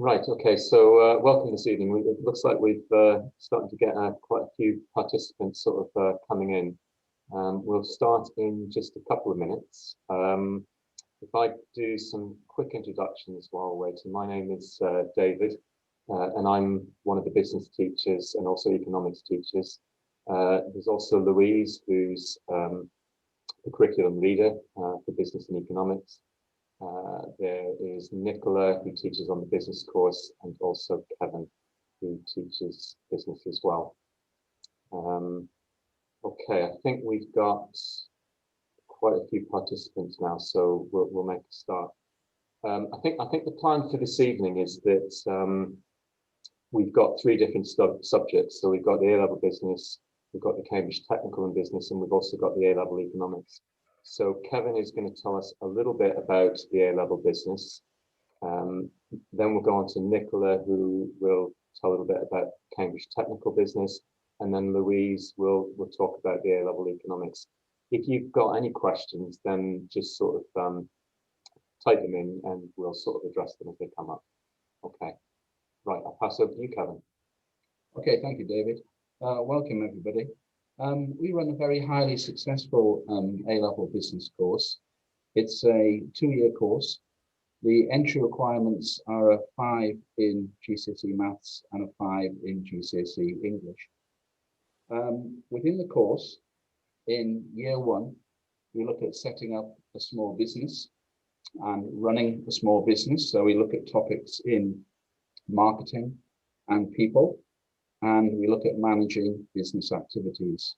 Right, okay, so welcome this evening. It looks like we've started to get quite a few participants sort of coming in. We'll start in just a couple of minutes. If I do some quick introductions while we're waiting. My name is David, and I'm one of the business teachers and also economics teachers. There's also Louise, who's the curriculum leader for business and economics. There is Nichola, who teaches on the business course, and also Kevin, who teaches business as well. Okay, I think we've got quite a few participants now, so we'll make a start. I think the plan for this evening is that we've got three different subjects. So we've got the A-level business, we've got the Cambridge Technical and Business, and we've also got the A-level economics. So Kevin is going to tell us a little bit about the A-level business. Then we'll go on to Nichola, who will tell a little bit about Cambridge Technical Business, and then Louise will talk about the A-level economics. If you've got any questions, then just sort of type them in, and we'll sort of address them as they come up. Okay, right. I'll pass over to you, Kevin. Okay, thank you, David. Welcome, everybody. We run a very highly successful A-level business course. It's a 2-year course. The entry requirements are a 5 in GCSE Maths and a 5 in GCSE English. Within the course, in year 1, we look at setting up a small business and running a small business. So we look at topics in marketing and people, and we look at managing business activities,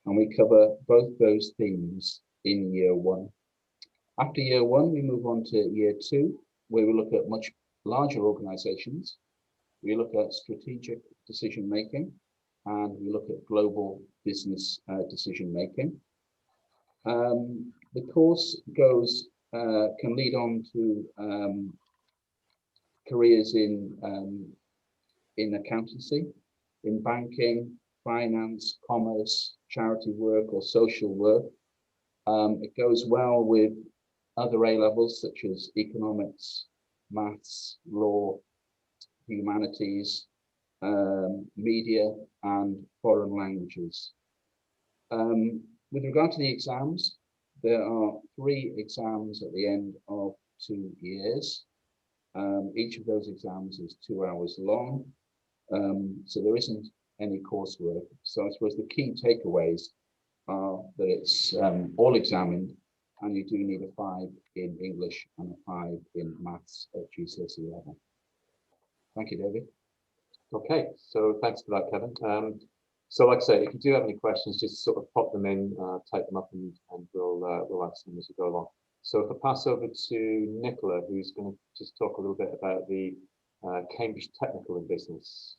and we cover both those themes in year 1. After year 1, we move on to year 2, where we look at much larger organizations. We look at strategic decision making, and we look at global business decision making. The course can lead on to careers in accountancy, in banking, finance, commerce, charity work, or social work. It goes well with other A-levels such as economics, maths, law, humanities, media, and foreign languages. With regard to the exams, there are 3 exams at the end of 2 years. Each of those exams is 2 hours long. So there isn't any coursework. So I suppose the key takeaways are that it's all examined, and you do need a 5 in English and a 5 in maths at GCSE level. Thank you, David. Okay, so thanks for that, Kevin. So like I say, if you do have any questions, just sort of pop them in, type them up, and we'll answer them as we go along. So if I pass over to Nichola, who's going to just talk a little bit about the Cambridge Technical and Business.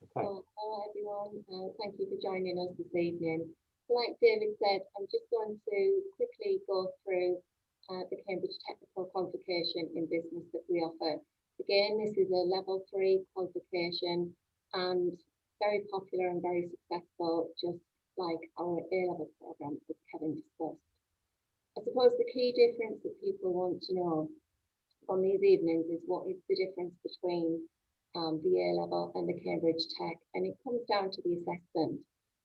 Okay. Hello everyone, thank you for joining us this evening. Like David said, I'm just going to quickly go through the Cambridge Technical qualification in business that we offer. Again, this is a level 3 qualification and very popular and very successful, just like our A-level program that Kevin discussed. I suppose the key difference that people want to know on these evenings is what is the difference between the A-level and the Cambridge Tech, and it comes down to the assessment.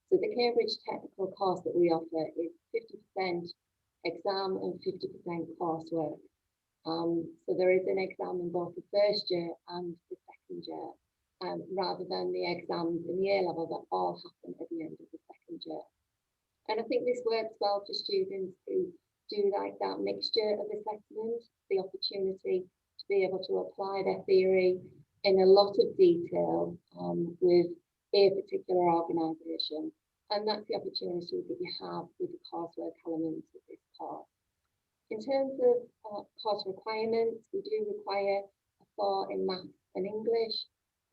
So the Cambridge Technical course that we offer is 50% exam and 50% coursework. So there is an exam in both the first year and the second year, rather than the exams in the A-level that all happen at the end of the second year. And I think this works well for students who do like that mixture of assessment, the opportunity to be able to apply their theory in a lot of detail with a particular organisation. And that's the opportunity that you have with the coursework elements of this course. In terms of course requirements, we do require a 4 in maths and English.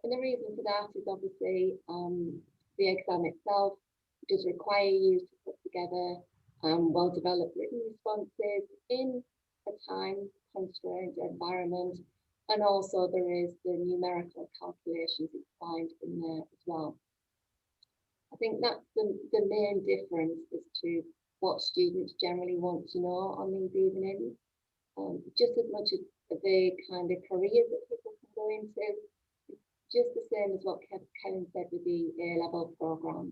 And the reason for that is obviously the exam itself does require you to put together well-developed written responses in a time-constrained environment. And also there is the numerical calculations that you find in there as well. I think that's the main difference as to what students generally want to know on these evenings. Just as much as the kind of careers that people can go going to, just the same as what Kevin said with the A-level programme.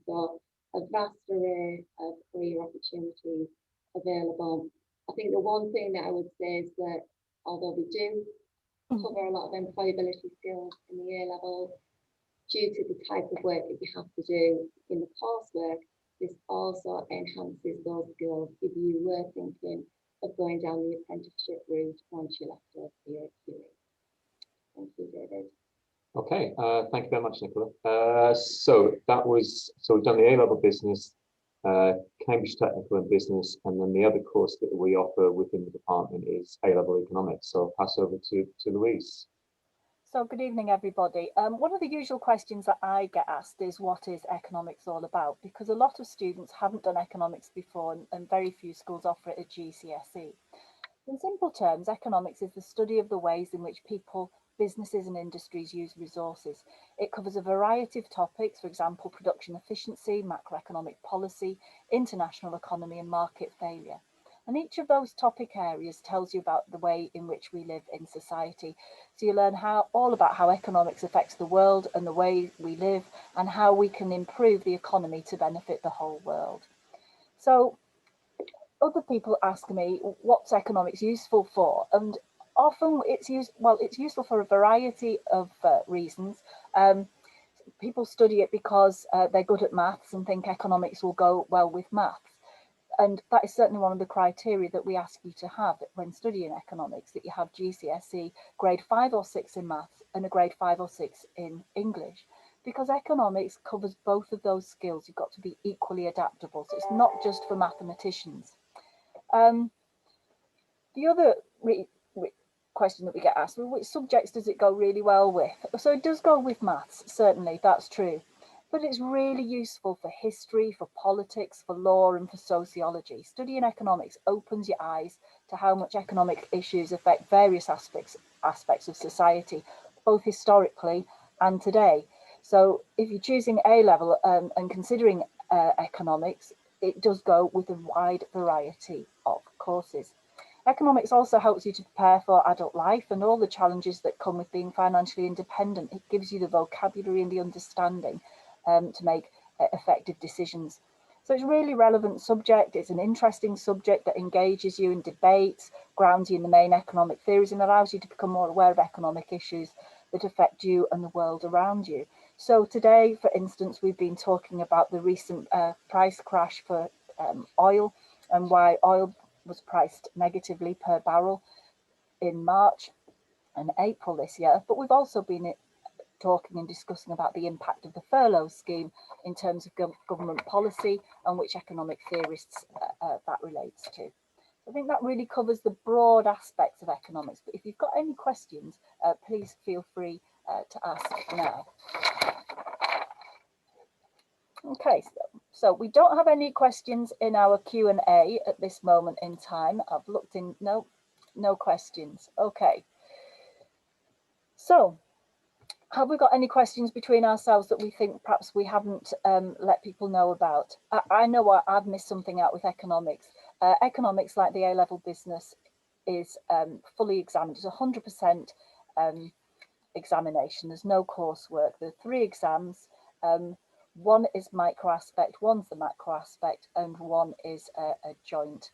So a vast array of career opportunities available. I think the one thing that I would say is that although we do cover a lot of employability skills in the A-level, due to the type of work that you have to do in the coursework, this also enhances those skills if you were thinking of going down the apprenticeship route once you left over here at QE. Thank you, David. Okay, thank you very much, Nichola. So we've done the A-level business, Cambridge Technical and Business, and then the other course that we offer within the department is A-level Economics. So I'll pass over to Louise. So good evening, everybody. One of the usual questions that I get asked is, what is economics all about? Because a lot of students haven't done economics before, and very few schools offer it at GCSE. In simple terms, economics is the study of the ways in which people, businesses and industries use resources. It covers a variety of topics, for example, production efficiency, macroeconomic policy, international economy and market failure. And each of those topic areas tells you about the way in which we live in society. So you learn all about how economics affects the world and the way we live, and how we can improve the economy to benefit the whole world. So other people ask me, what's economics useful for? And often it's useful for a variety of reasons. People study it because they're good at maths and think economics will go well with maths. And that is certainly one of the criteria that we ask you to have when studying economics, that you have GCSE grade 5 or 6 in maths and a grade 5 or 6 in English. Because economics covers both of those skills, you've got to be equally adaptable. So it's not just for mathematicians. The other question that we get asked, well, which subjects does it go really well with? So it does go with maths, certainly, that's true. But it's really useful for history, for politics, for law and for sociology. Studying economics opens your eyes to how much economic issues affect various aspects of society, both historically and today. So if you're choosing A-level and considering economics, it does go with a wide variety of courses. Economics also helps you to prepare for adult life and all the challenges that come with being financially independent. It gives you the vocabulary and the understanding to make effective decisions. So it's a really relevant subject. It's an interesting subject that engages you in debates, grounds you in the main economic theories, and allows you to become more aware of economic issues that affect you and the world around you. So today, for instance, we've been talking about the recent price crash for oil, and why oil was priced negatively per barrel in March and April this year. But we've also been talking and discussing about the impact of the furlough scheme in terms of government policy and which economic theorists that relates to. I think that really covers the broad aspects of economics. But if you've got any questions, please feel free to ask now. Okay, so we don't have any questions in our Q&A at this moment in time. I've looked in, no questions. Okay. So have we got any questions between ourselves that we think perhaps we haven't let people know about? I know I've missed something out with economics. Economics, like the A-level business, is fully examined. It's 100% examination. There's no coursework. There are 3 exams. One is micro aspect, one's the macro aspect, and one is a joint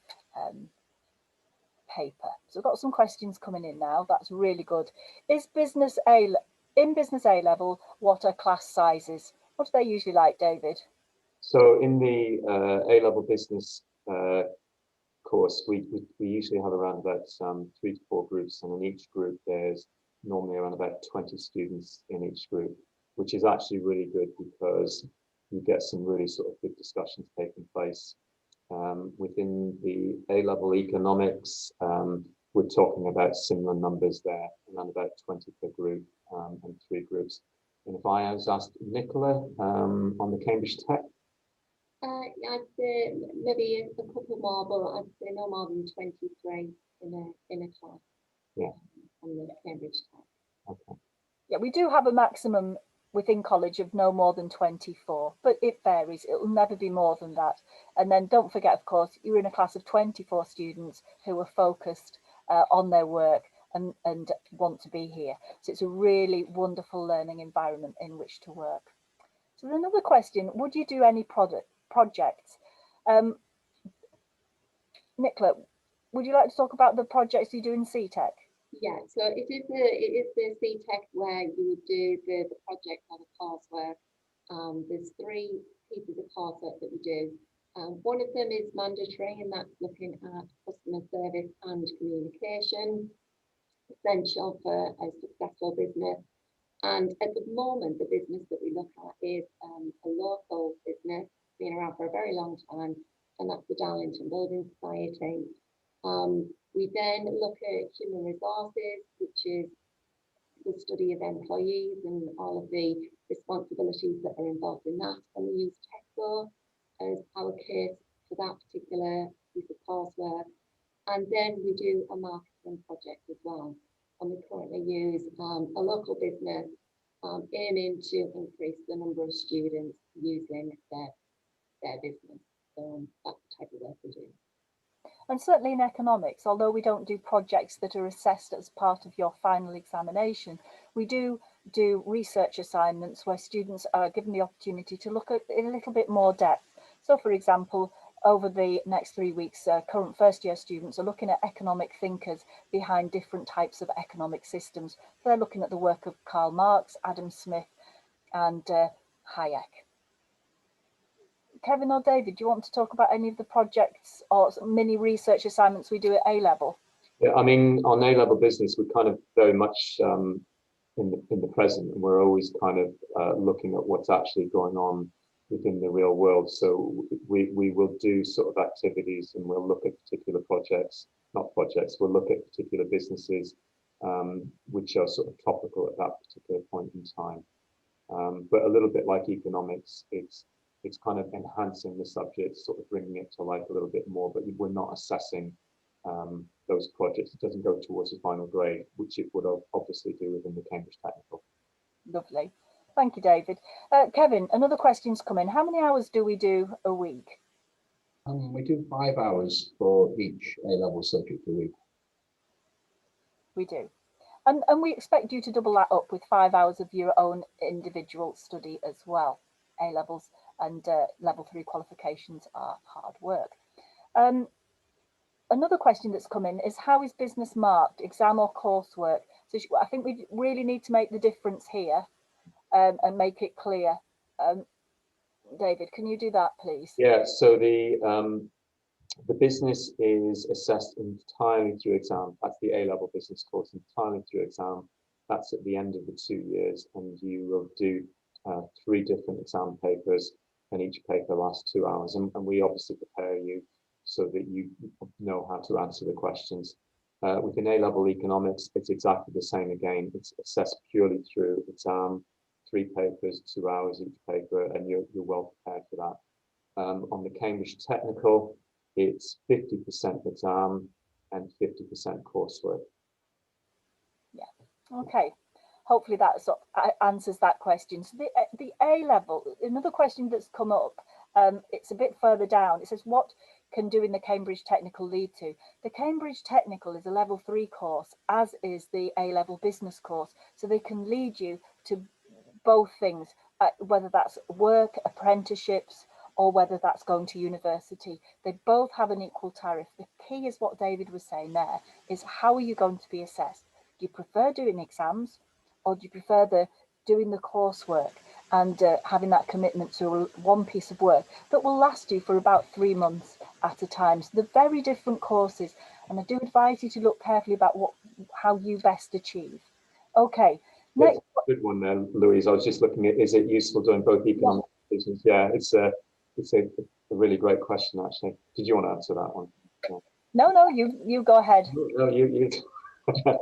paper. So we've got some questions coming in now. That's really good. In business A level, what are class sizes? What do they usually like, David? So in the A-level business course, we usually have around about 3 to 4 groups, and in each group there's normally around about 20 students in each group, which is actually really good because you get some really sort of good discussions taking place. Within the A-level economics, we're talking about similar numbers there, around about 20 per group and 3 groups. And if I was asked Nichola on the Cambridge Tech? I'd say maybe a couple more, but I'd say no more than 23 in a class. Yeah. On the Cambridge Tech. Okay. Yeah, we do have a maximum within college of no more than 24, but it varies. It will never be more than that. And then don't forget, of course, you're in a class of 24 students who are focused on their work, and want to be here. So it's a really wonderful learning environment in which to work. So there's another question, would you do any projects? Nichola, would you like to talk about the projects you do in CTEC? Yeah, so it is the CTEC where you would do the project on the coursework. There's 3 pieces of coursework that we do. One of them is mandatory, and that's looking at customer service and communication, essential for a successful business. And at the moment, the business that we look at is a local business, been around for a very long time, and that's the Darlington Building Society. We then look at human resources, which is the study of employees and all of the responsibilities that are involved in that. And we use TECO as our case for that particular piece of coursework. And then we do a marketing project as well. And we currently use a local business aiming to increase the number of students using their business. So that's the type of work we do. And certainly in economics, although we don't do projects that are assessed as part of your final examination, we do research assignments where students are given the opportunity to look at in a little bit more depth. So for example, over the next 3 weeks, current first year students are looking at economic thinkers behind different types of economic systems. They're looking at the work of Karl Marx, Adam Smith and Hayek. Kevin or David, do you want to talk about any of the projects or mini research assignments we do at A-level? Yeah, I mean, on A-level business, we're kind of very much in the present, and we're always kind of looking at what's actually going on within the real world. So we will do sort of activities, and we'll look at particular projects, not projects, we'll look at particular businesses which are sort of topical at that particular point in time. But a little bit like economics, it's kind of enhancing the subject, sort of bringing it to life a little bit more, but we're not assessing those projects. It doesn't go towards the final grade, which it would obviously do within the Cambridge Technical. Lovely. Thank you, David. Kevin, another question's come in. How many hours do we do a week? We do 5 hours for each A-level subject a week. We do. And we expect you to double that up with 5 hours of your own individual study as well. A-levels and level 3 qualifications are hard work. Another question that's come in is, how is business marked, exam or coursework? So I think we really need to make the difference here and make it clear. David, can you do that, please? Yeah, so the business is assessed entirely through exam. That's the A-level business course, entirely through exam. That's at the end of the 2 years, and you will do 3 different exam papers, and each paper lasts 2 hours. And we obviously prepare you so that you know how to answer the questions. Within A-level economics, it's exactly the same again. It's assessed purely through exam, 3 papers, 2 hours each paper, and you're well prepared for that. On the Cambridge Technical, it's 50% exam and 50% coursework. Yeah, okay. Hopefully that answers that question. So the A-level, another question that's come up, it's a bit further down. It says, what can doing the Cambridge Technical lead to? The Cambridge Technical is a level 3 course, as is the A-level business course. So they can lead you to both things, whether that's work, apprenticeships, or whether that's going to university. They both have an equal tariff. The key is what David was saying there, is how are you going to be assessed? Do you prefer doing exams, or do you prefer doing the coursework and having that commitment to one piece of work that will last you for about 3 months at a time? So they're very different courses, and I do advise you to look carefully about how you best achieve. Okay, next. Good one there, Louise. I was just looking at, is it useful doing both economic and business? Yeah, it's a really great question, actually. Did you want to answer that one? No, you go ahead. No, you. Okay.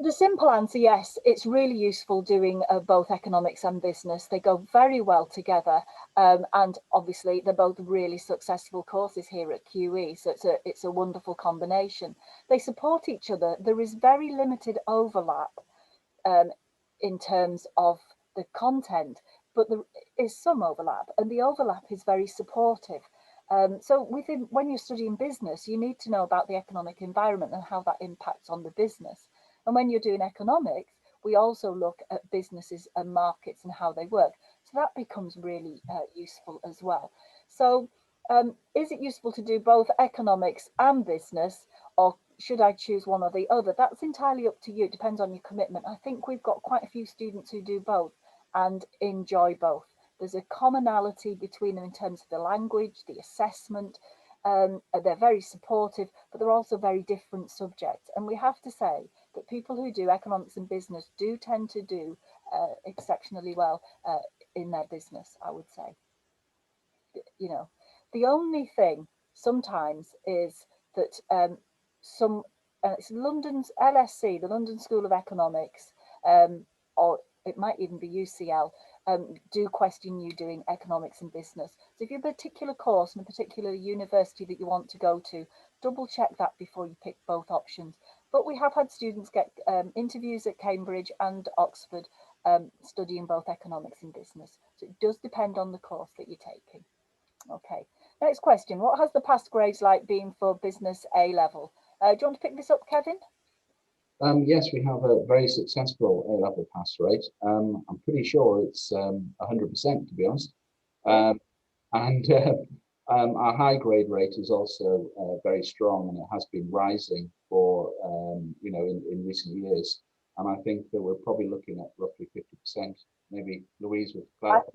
The simple answer, yes, it's really useful doing both economics and business. They go very well together, and obviously they're both really successful courses here at QE, so it's a wonderful combination. They support each other. There is very limited overlap in terms of the content, but there is some overlap, and the overlap is very supportive. So when you're studying business, you need to know about the economic environment and how that impacts on the business. And when you're doing economics, we also look at businesses and markets and how they work. So that becomes really useful as well. So is it useful to do both economics and business, or should I choose one or the other? That's entirely up to you. It depends on your commitment. I think we've got quite a few students who do both and enjoy both. There's a commonality between them in terms of the language, the assessment. They're very supportive, but they're also very different subjects. And we have to say that people who do economics and business do tend to do exceptionally well in their business, I would say. You know, the only thing sometimes is that it's London's LSE, the London School of Economics, or it might even be UCL, do question you doing economics and business. So if you have a particular course in a particular university that you want to go to, double check that before you pick both options. But we have had students get interviews at Cambridge and Oxford studying both economics and business. So it does depend on the course that you're taking. Okay, next question. What has the past grades like been for business A level? Do you want to pick this up, Kevin? Yes, we have a very successful A-level pass rate. I'm pretty sure it's 100%, to be honest. And our high grade rate is also very strong, and it has been rising for in recent years. And I think that we're probably looking at roughly 50%. Maybe Louise would clarify.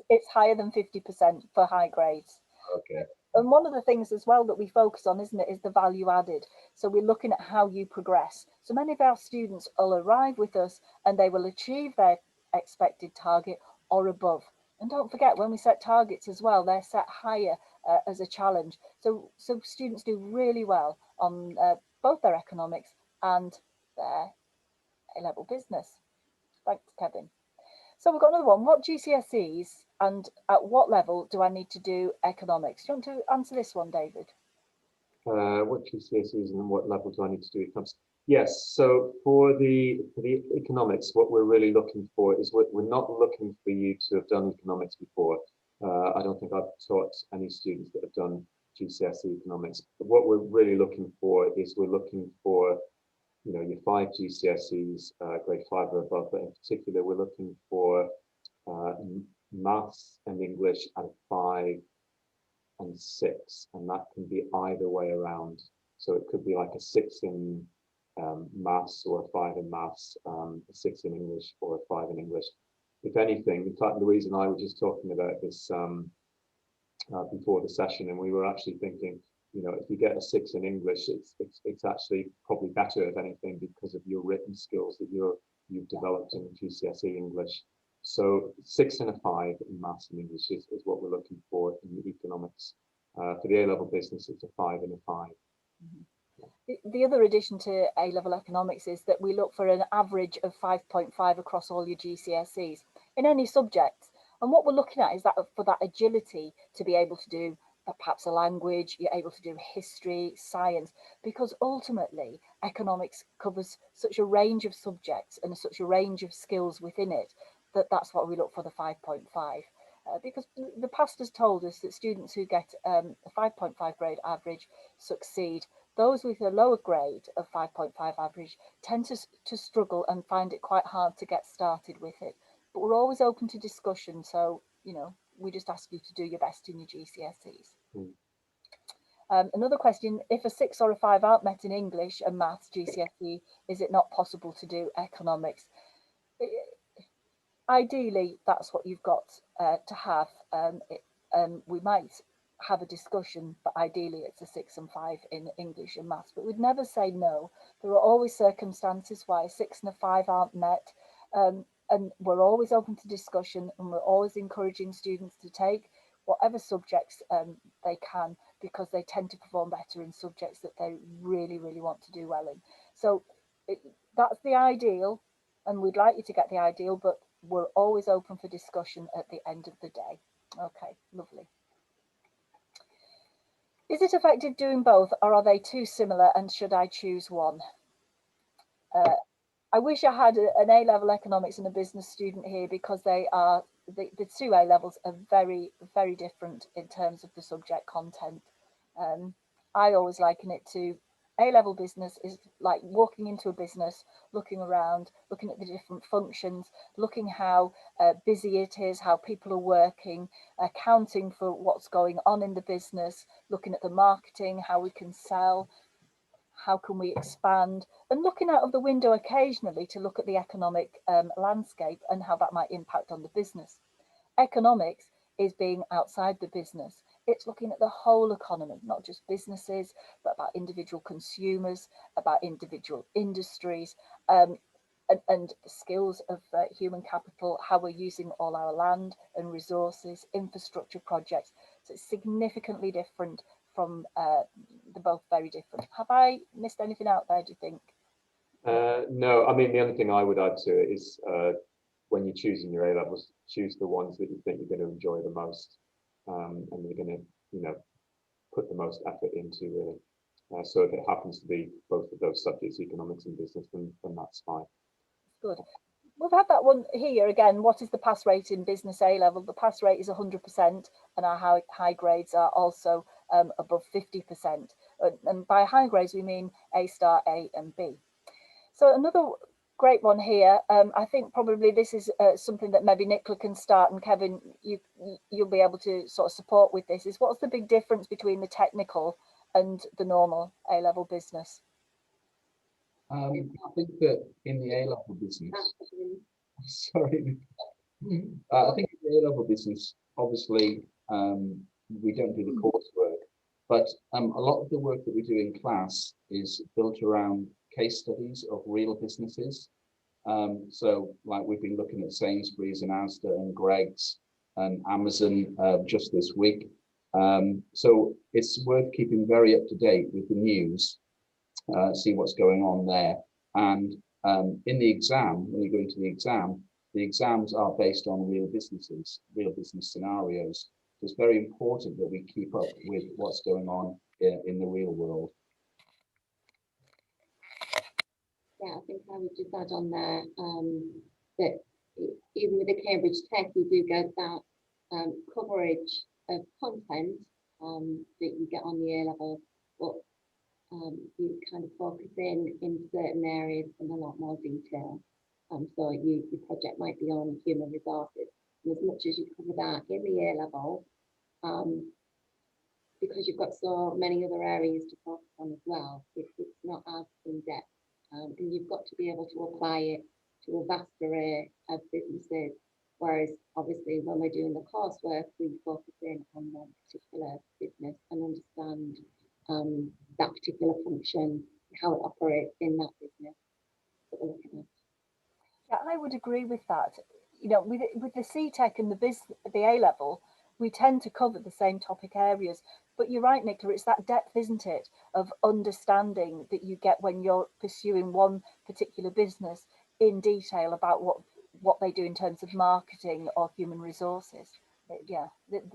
It's higher than 50% for high grades. Okay. And one of the things as well that we focus on, isn't it, is the value added. So we're looking at how you progress. So many of our students will arrive with us and they will achieve their expected target or above. And don't forget, when we set targets as well, they're set higher as a challenge. So students do really well on both their economics and their A-level business. Thanks, Kevin. So we've got another one. What GCSEs and at what level do I need to do economics? Do you want to answer this one, David? What GCSEs and what level do I need to do economics? Yes, so for the economics, what we're really looking for is we're not looking for you to have done economics before. I don't think I've taught any students that have done GCSE economics. But what we're really looking for is we're looking for your 5 GCSEs, grade 5 or above, but in particular, we're looking for maths and English at 5 and 6, and that can be either way around. So it could be like a 6 in maths or a 5 in maths, a 6 in English or a 5 in English. If anything, in fact, Louise and I were just talking about this before the session, and we were actually thinking, if you get a 6 in English, it's actually probably better, if anything, because of your written skills that you've developed in GCSE English. So 6 and a 5 in maths and English is what we're looking for in the economics. For the A-level business, it's a 5 and a 5. Mm-hmm. The other addition to A-level economics is that we look for an average of 5.5 across all your GCSEs in any subject. And what we're looking at is that for that agility to be able to do perhaps a language, you're able to do history, science, because ultimately economics covers such a range of subjects and such a range of skills within it that's what we look for the 5.5. Because the past has told us that students who get a 5.5 grade average succeed. Those with a lower grade of 5.5 average tend to struggle and find it quite hard to get started with it. But we're always open to discussion, so we just ask you to do your best in your GCSEs. Another question, if a 6 or a 5 aren't met in English and maths GCSE, is it not possible to do economics? Ideally, that's what you've got to have. We might have a discussion, but ideally it's a 6 and 5 in English and maths. But we'd never say no. There are always circumstances why a 6 and a 5 aren't met. And we're always open to discussion, and we're always encouraging students to take whatever subjects they can, because they tend to perform better in subjects that they really, really want to do well in. So that's the ideal, and we'd like you to get the ideal, but we're always open for discussion at the end of the day. Okay, lovely. Is it effective doing both, or are they too similar, and should I choose one? I wish I had an A-level economics and a business student here, because they are the two A-levels are very, very different in terms of the subject content. I always liken it to A-level business is like walking into a business, looking around, looking at the different functions, looking how busy it is, how people are working, accounting for what's going on in the business, looking at the marketing, how we can sell, how can we expand, and looking out of the window occasionally to look at the economic landscape and how that might impact on the business. Economics is being outside the business. It's looking at the whole economy, not just businesses, but about individual consumers, about individual industries, and the skills of human capital, how we're using all our land and resources, infrastructure projects. So it's significantly different from, they're both very different. Have I missed anything out there, do you think? No, I mean, the only thing I would add to it is when you're choosing your A levels, choose the ones that you think you're going to enjoy the most, and you're going to, you know, put the most effort into really. So if it happens to be both of those subjects, economics and business, then that's fine. Good. We've had that one here again. What is the pass rate in business A level? The pass rate is 100%, and our high grades are also above 50%. And by high grades, we mean A star, A and B. So another great one here. I think probably this is something that maybe Nichola can start, and Kevin, you'll be able to sort of support with this. Is what's the big difference between the technical and the normal A level business? I think that in the A-level business, sorry, I think in the A-level business, obviously, we don't do the coursework, but a lot of the work that we do in class is built around case studies of real businesses. So like we've been looking at Sainsbury's and Asda and Greggs and Amazon just this week. So it's worth keeping very up to date with the news, see what's going on there. And in the exam, when you go into the exams are based on real businesses, real business scenarios. So it's very important that we keep up with what's going on in the real world. Yeah, I think I would just add on there that even with the Cambridge Tech, you do get that coverage of content that you get on the A level, but you kind of focus in certain areas in a lot more detail. So your project might be on human resources, and as much as you cover that in the A level, because you've got so many other areas to focus on as well, it's not as in depth, and you've got to be able to apply it to a vast array of businesses. Whereas obviously when we're doing the coursework, we focus in on one particular business and understand that particular function, how it operates in that business that we're looking at. Yeah, I would agree with that. You know, with the C-Tech and the A level, we tend to cover the same topic areas. But you're right, Nichola, it's that depth, isn't it, of understanding that you get when you're pursuing one particular business in detail about what they do in terms of marketing or human resources. Yeah,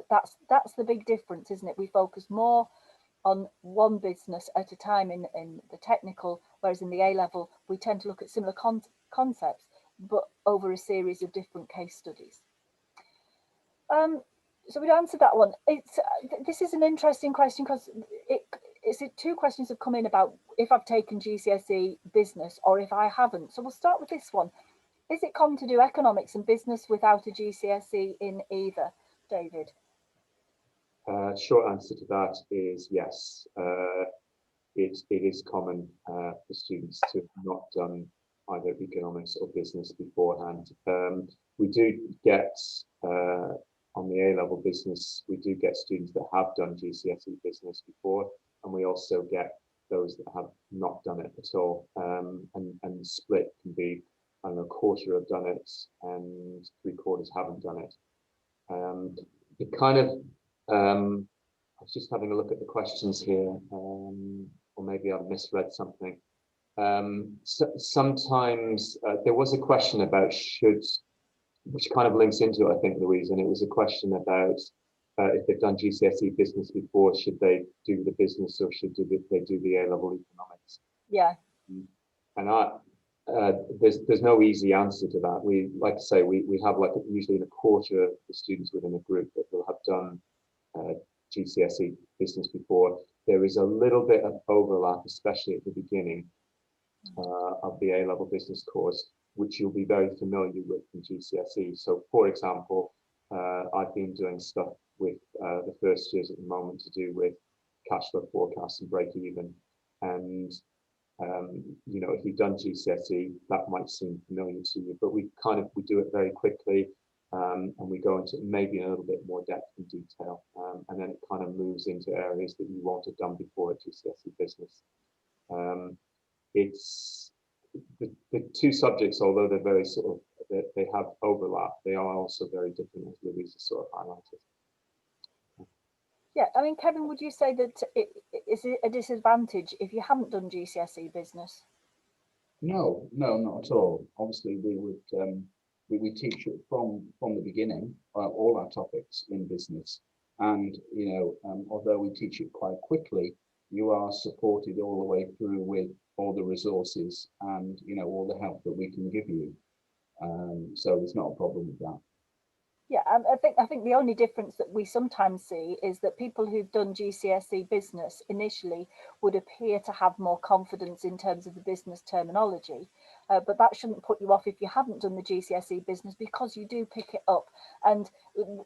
that's the big difference, isn't it? We focus more on one business at a time in the technical, whereas in the A level, we tend to look at similar concepts, but over a series of different case studies. So we'd answered that one. This is an interesting question because two questions have come in about if I've taken GCSE business or if I haven't. So we'll start with this one. Is it common to do economics and business without a GCSE in either, David? Short answer to that is yes. It is common for students to have not done either economics or business beforehand. We do get on the A-level business, we do get students that have done GCSE business before, and we also get those that have not done it at all. And the split can be, I don't know, a quarter have done it and 3/4 haven't done it. It kind of, I was just having a look at the questions here, or maybe I've misread something. Sometimes there was a question about which kind of links into it, I think, Louise, and it was a question about if they've done GCSE business before, should they do the business or should they do the A-level economics? Yeah. And there's no easy answer to that. We, like I say, we have like usually a quarter of the students within a group that will have done GCSE business before. There is a little bit of overlap, especially at the beginning of the A-level business course, which you'll be very familiar with from GCSE. So, for example, I've been doing stuff with the first years at the moment to do with cash flow forecasts and break even. And you know, if you've done GCSE, that might seem familiar to you, but we do it very quickly, and we go into maybe a little bit more depth and detail, and then it kind of moves into areas that you won't have done before at GCSE business. It's the two subjects, although they're very sort of, they have overlap, they are also very different, as Louise has sort of highlighted. Yeah, I mean, Kevin, would you say that is it a disadvantage if you haven't done GCSE business? No, not at all. Obviously, we would we teach it from the beginning, all our topics in business, and you know, although we teach it quite quickly, you are supported all the way through with all the resources and you know all the help that we can give you. So there's not a problem with that. Yeah, I think the only difference that we sometimes see is that people who've done GCSE business initially would appear to have more confidence in terms of the business terminology, but that shouldn't put you off if you haven't done the GCSE business, because you do pick it up, and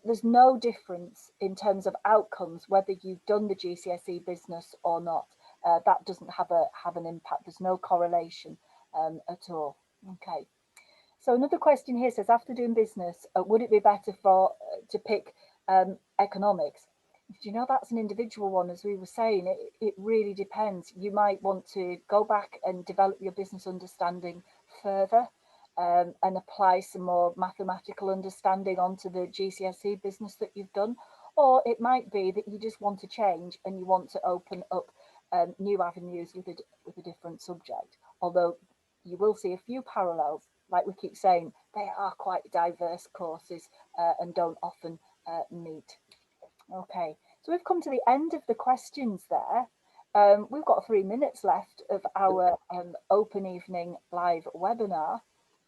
there's no difference in terms of outcomes whether you've done the GCSE business or not. That doesn't have an impact. There's no correlation at all. Okay. So another question here says, after doing business, would it be better to pick economics? Do you know, that's an individual one, as we were saying. It really depends. You might want to go back and develop your business understanding further, and apply some more mathematical understanding onto the GCSE business that you've done. Or it might be that you just want to change and you want to open up new avenues with a different subject. Although you will see a few parallels. Like we keep saying, they are quite diverse courses and don't often meet. Okay, so we've come to the end of the questions there. We've got 3 minutes left of our open evening live webinar.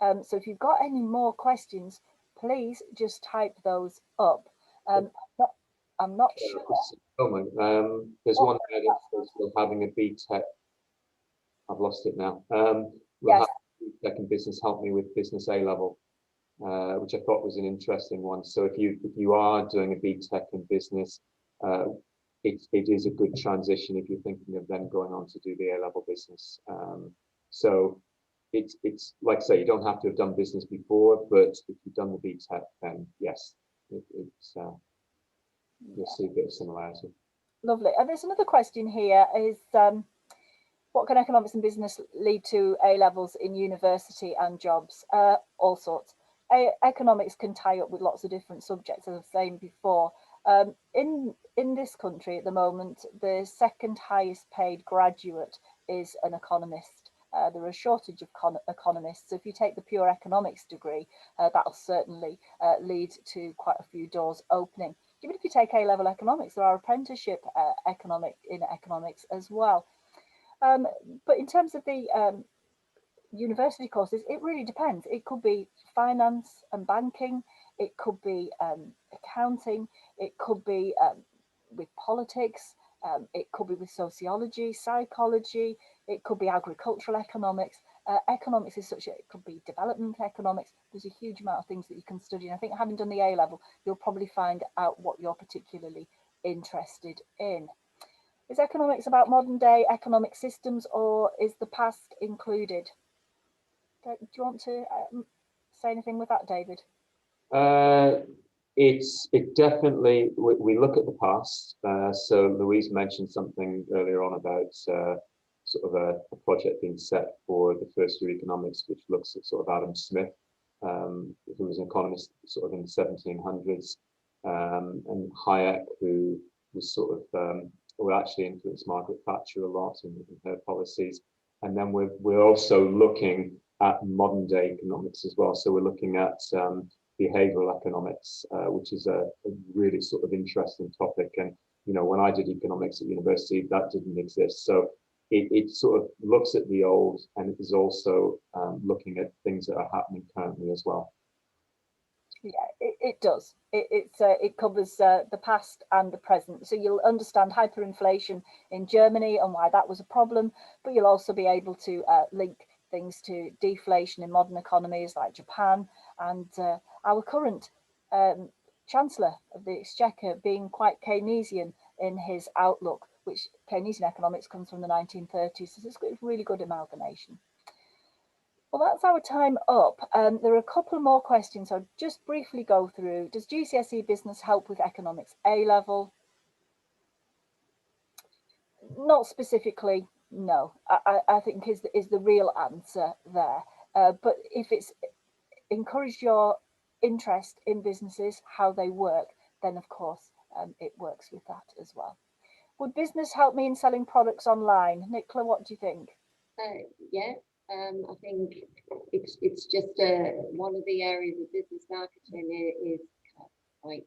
So if you've got any more questions, please just type those up. I'm not sure. There's one there that says we're having a BTEC. I've lost it now. We'll Yes. have BTEC in business help me with business A level, which I thought was an interesting one. So if you are doing a BTEC in business, it is a good transition if you're thinking of then going on to do the A level business. So it's like I say, you don't have to have done business before, but if you've done the BTEC, then yes, you'll see a bit of similarity. Lovely. And there's another question here is, what can economics and business lead to A levels in university and jobs? All sorts. Economics can tie up with lots of different subjects, as I was saying before. In this country at the moment, the second highest paid graduate is an economist. There are a shortage of economists. So if you take the pure economics degree, that'll certainly lead to quite a few doors opening. Even if you take A-level economics, there are apprenticeship in economics as well. But in terms of the university courses, it really depends. It could be finance and banking, it could be accounting, it could be with politics, it could be with sociology, psychology, it could be agricultural economics. Economics is it could be development economics. There's a huge amount of things that you can study. And I think having done the A level, you'll probably find out what you're particularly interested in. Is economics about modern day economic systems, or is the past included? Do you want to say anything with that, David? It definitely, we look at the past. So Louise mentioned something earlier on about sort of a project being set for the first year economics, which looks at sort of Adam Smith, who was an economist sort of in the 1700s, and Hayek, who was sort of who actually influenced Margaret Thatcher a lot in her policies. And then we're also looking at modern day economics as well. So we're looking at behavioral economics, which is a really sort of interesting topic. And, you know, when I did economics at university, that didn't exist. So it sort of looks at the old, and it is also looking at things that are happening currently as well. Yeah, it does. It covers the past and the present. So you'll understand hyperinflation in Germany and why that was a problem, but you'll also be able to link things to deflation in modern economies like Japan, and our current Chancellor of the Exchequer being quite Keynesian in his outlook, which Keynesian economics comes from the 1930s. So it's a really good amalgamation. Well, that's our time up. There are a couple more questions I'll just briefly go through. Does GCSE business help with economics A level? Not specifically, no. I think is the real answer there. But if it's encouraged your interest in businesses, how they work, then of course it works with that as well. Would business help me in selling products online? Nicola, what do you think? Yeah, I think it's just one of the areas of business marketing is like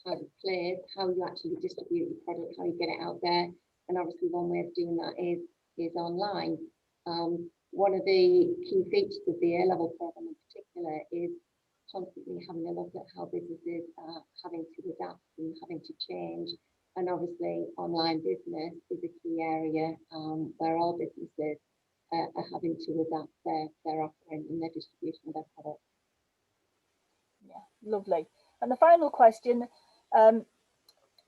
how to play, how you actually distribute your product, how you get it out there, and obviously one way of doing that is online. One of the key features of the A-level program in particular is constantly having a look at how businesses are having to adapt and having to change. And obviously online business is a key area where all businesses are having to adapt their offering and their distribution of their products. Yeah, lovely. And the final question,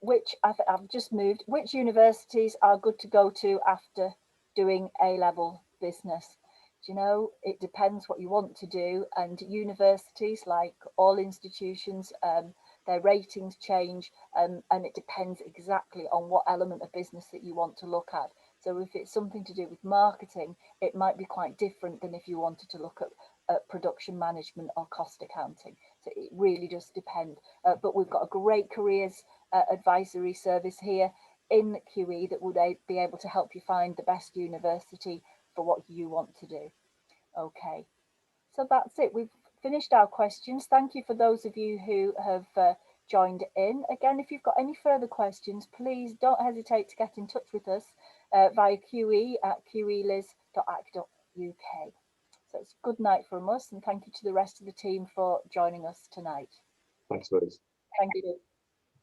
which I've just moved, which universities are good to go to after doing A-level business? Do you know, it depends what you want to do, and universities, like all institutions, their ratings change, and it depends exactly on what element of business that you want to look at. So if it's something to do with marketing, it might be quite different than if you wanted to look at production management or cost accounting. So it really does depend. But we've got a great careers advisory service here in QE that would be able to help you find the best university for what you want to do. Okay, so that's it. We've finished our questions. Thank you for those of you who have joined in. Again, if you've got any further questions, please don't hesitate to get in touch with us via QE at qelis.ac.uk. So it's good night from us, and thank you to the rest of the team for joining us tonight. Thanks, Louise. Thank you.